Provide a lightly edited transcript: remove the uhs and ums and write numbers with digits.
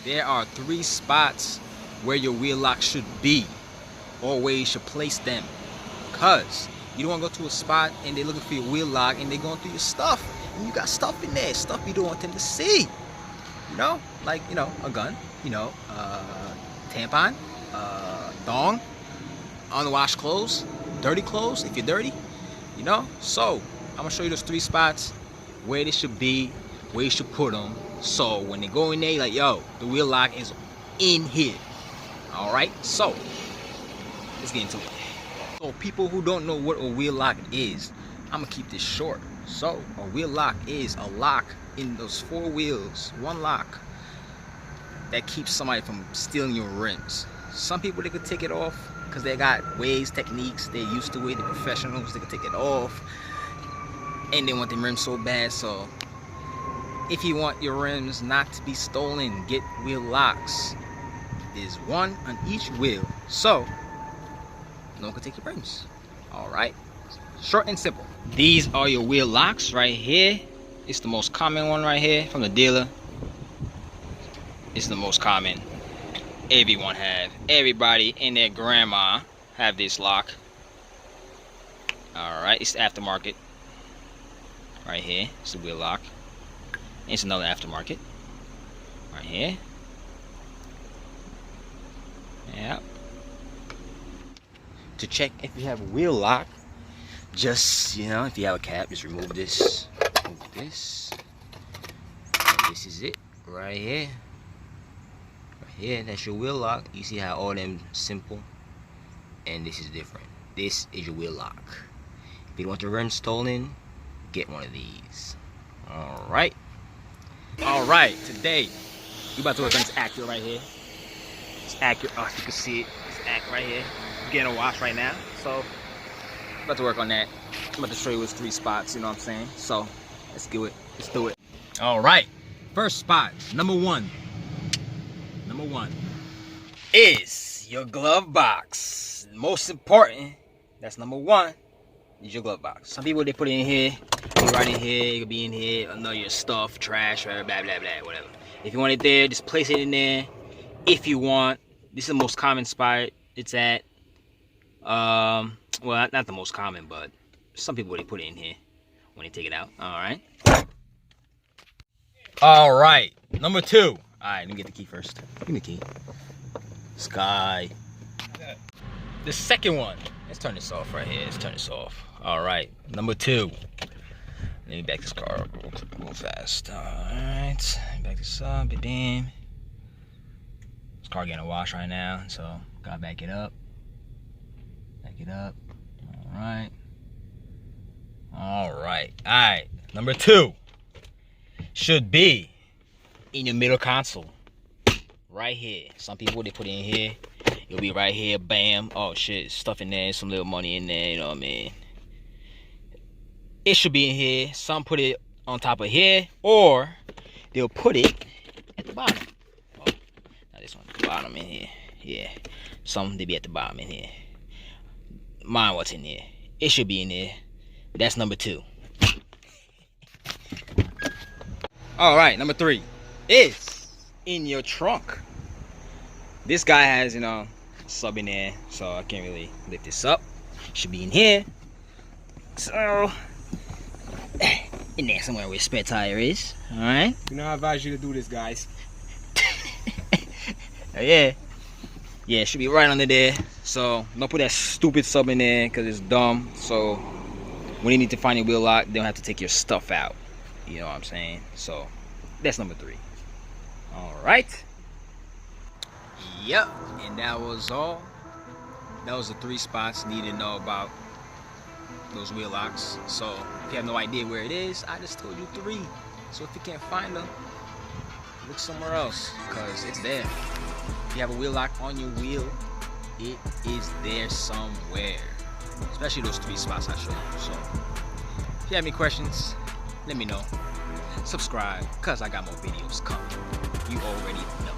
there are 3 spots where your wheel lock should be, or where you should place them. Cause you don't want to go to a spot and they're looking for your wheel lock and they're going through your stuff, and you got stuff in there, stuff you don't want them to see. You know, like, you know, a gun, you know, tampon, thong, unwashed clothes, dirty clothes if you're dirty, you know. So I'm gonna show you those 3 spots where they should be, where you should put them, so when they go in there, you're like, yo, the wheel lock is in here. All right, so let's get into it. So people who don't know what a wheel lock is, I'm gonna keep this short. So a wheel lock is a lock in those 4 wheels, one lock that keeps somebody from stealing your rims. Some people, they could take it off because they got ways, techniques, they're used to it, they're professionals, they can take it off, and they want the rims so bad. So if you want your rims not to be stolen, get wheel locks. There's one on each wheel, so no one can take your rims. All right, short and simple. These are your wheel locks right here. It's the most common one right here from the dealer. It's the most common. Everyone have, everybody and their grandma have this lock. All right, it's the aftermarket right here. It's the wheel lock. It's another aftermarket right here. Yep. To check if you have a wheel lock, just, you know, if you have a cap, just remove this. Remove this. And this is it right here. Right here, that's your wheel lock. You see how all them simple, and this is different. This is your wheel lock. If you don't want your rims stolen, get one of these. All right. All right. Today we about to work on this Acura right here. It's Acura. Oh, you can see it. It's Acura right here. We're getting a wash right now, so I'm about to work on that. I'm about to show you those 3 spots. You know what I'm saying? So let's do it. Let's do it. All right. First spot, number 1. Number 1 is your glove box. Most important, that's number 1, is your glove box. Some people, they put it in here, right in here, it could be in here, I know your stuff, trash, blah, blah, blah, blah, whatever. If you want it there, just place it in there. If you want, this is the most common spot it's at. Well, not the most common, but some people, they put it in here when they take it out. All right, number 2. All right, let me get the key first. Give me the key. Sky. The second one. Let's turn this off right here. Let's turn this off. All right, number 2. Let me back this car up real fast. All right, back this up. Bam. This car getting a wash right now, so gotta back it up. Back it up. All right. All right. All right. Number 2 should be in your middle console, right here. Some people, they put it in here. It'll be right here. Bam. Oh shit, stuff in there, some little money in there. You know what I mean? It should be in here. Some put it on top of here, or they'll put it at the bottom. Oh, now this one at the bottom in here. Yeah, some they be at the bottom in here. Mine, what's in here? It should be in there. That's number 2. All right, number 3 is in your trunk. This guy has, you know, sub in there, so I can't really lift this up. Should be in here. So in there somewhere where spare tire is. All right. You know, I advise you to do this, guys. Yeah, it should be right under there. So don't put that stupid sub in there because it's dumb. So when you need to find your wheel lock, they don't have to take your stuff out. You know what I'm saying? So that's number 3. All right. Yep, and that was all. That was the 3 spots you need to know about those wheel locks. So if you have no idea where it is, I just told you 3. So if you can't find them, look somewhere else, because it's there. If you have a wheel lock on your wheel, it is there somewhere. Especially those 3 spots I showed you. So if you have any questions, let me know. Subscribe, because I got more videos coming. You already know.